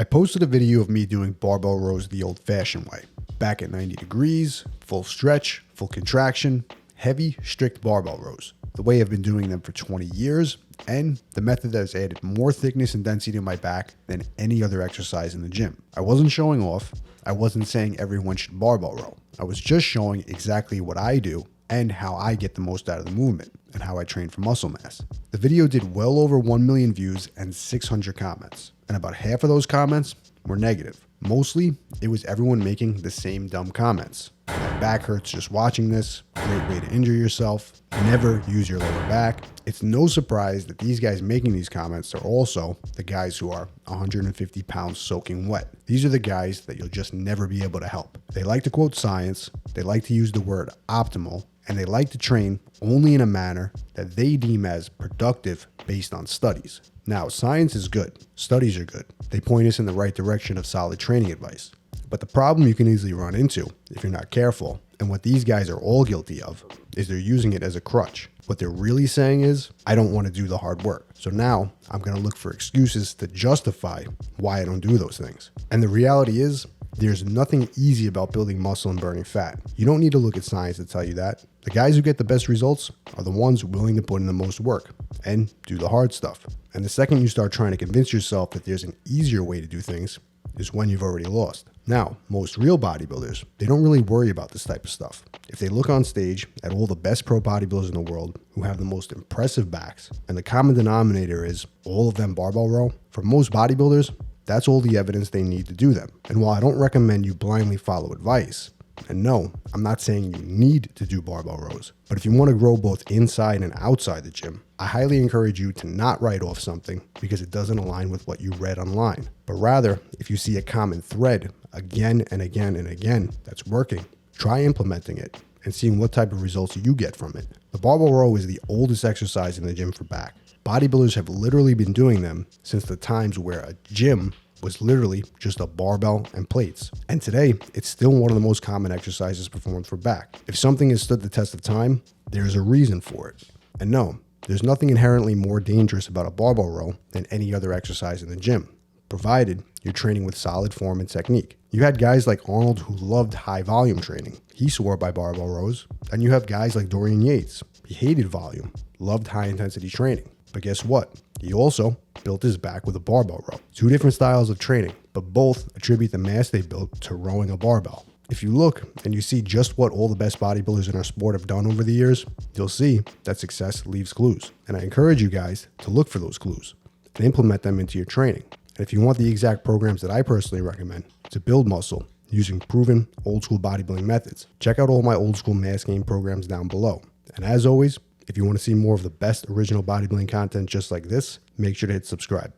I posted a video of me doing barbell rows the old-fashioned way. Back at 90 degrees, full stretch, full contraction, heavy, strict barbell rows. The way I've been doing them for 20 years, and the method that has added more thickness and density to my back than any other exercise in the gym. I wasn't showing off. I wasn't saying everyone should barbell row. I was just showing exactly what I do and how I get the most out of the movement and how I train for muscle mass. The video did well over 1 million views and 600 comments. And about half of those comments were negative. Mostly, it was everyone making the same dumb comments. My back hurts just watching this. Great way to injure yourself. Never use your lower back. It's no surprise that these guys making these comments are also the guys who are 150 pounds soaking wet. These are the guys that you'll just never be able to help. They like to quote science. They like to use the word optimal. And they like to train only in a manner that they deem as productive based on studies. Now, science is good. Studies are good. They point us in the right direction of solid training advice. But the problem you can easily run into, if you're not careful, and what these guys are all guilty of, is they're using it as a crutch. What they're really saying is, I don't want to do the hard work. So now I'm going to look for excuses to justify why I don't do those things. And the reality is, there's nothing easy about building muscle and burning fat. You don't need to look at science to tell you that. The guys who get the best results are the ones willing to put in the most work and do the hard stuff. And the second you start trying to convince yourself that there's an easier way to do things is when you've already lost. Now, most real bodybuilders, they don't really worry about this type of stuff. If they look on stage at all the best pro bodybuilders in the world who have the most impressive backs, and the common denominator is all of them barbell row, for most bodybuilders, that's all the evidence they need to do them. And while I don't recommend you blindly follow advice, and no, I'm not saying you need to do barbell rows, but if you want to grow both inside and outside the gym, I highly encourage you to not write off something because it doesn't align with what you read online. But rather, if you see a common thread again and again and again that's working, try implementing it and seeing what type of results you get from it. The barbell row is the oldest exercise in the gym for back. Bodybuilders have literally been doing them since the times where a gym was literally just a barbell and plates. And today, it's still one of the most common exercises performed for back. If something has stood the test of time, there's a reason for it. And no, there's nothing inherently more dangerous about a barbell row than any other exercise in the gym, provided you're training with solid form and technique. You had guys like Arnold who loved high volume training. He swore by barbell rows. And you have guys like Dorian Yates. He hated volume, loved high intensity training. But guess what? He also built his back with a barbell row. Two different styles of training, but both attribute the mass they built to rowing a barbell. If you look and you see just what all the best bodybuilders in our sport have done over the years, you'll see that success leaves clues. And I encourage you guys to look for those clues and implement them into your training. And if you want the exact programs that I personally recommend to build muscle using proven old school bodybuilding methods, check out all my old school mass gain programs down below. And as always, if you want to see more of the best original bodybuilding content just like this, make sure to hit subscribe.